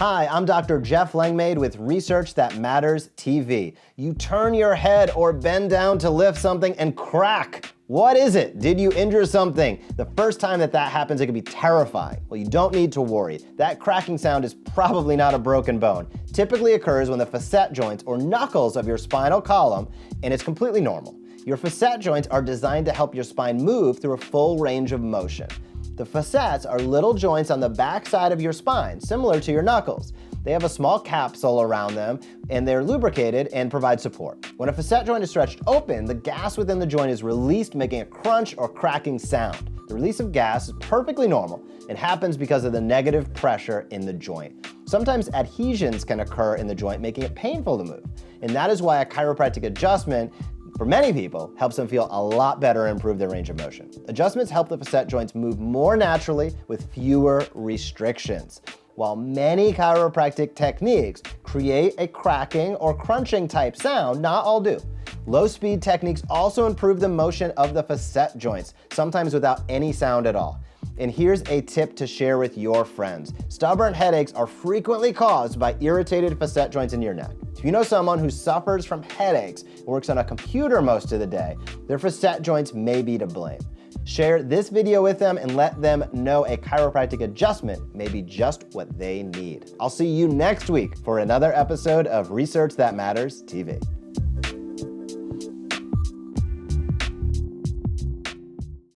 Hi, I'm Dr. Jeff Langmaid with Research That Matters TV. You turn your head or bend down to lift something and crack. What is it? Did you injure something? The first time that happens, it can be terrifying. Well, you don't need to worry. That cracking sound is probably not a broken bone. Typically occurs when the facet joints or knuckles of your spinal column, and it's completely normal. Your facet joints are designed to help your spine move through a full range of motion. The facets are little joints on the back side of your spine, similar to your knuckles. They have a small capsule around them, and they're lubricated and provide support. When a facet joint is stretched open, the gas within the joint is released, making a crunch or cracking sound. The release of gas is perfectly normal and happens because of the negative pressure in the joint. Sometimes adhesions can occur in the joint, making it painful to move. And that is why a chiropractic adjustment, for many people, helps them feel a lot better and improve their range of motion. Adjustments help the facet joints move more naturally with fewer restrictions. While many chiropractic techniques create a cracking or crunching type sound, not all do. Low-speed techniques also improve the motion of the facet joints, sometimes without any sound at all. And here's a tip to share with your friends. Stubborn headaches are frequently caused by irritated facet joints in your neck. If you know someone who suffers from headaches and works on a computer most of the day, their facet joints may be to blame. Share this video with them and let them know a chiropractic adjustment may be just what they need. I'll see you next week for another episode of Research That Matters TV.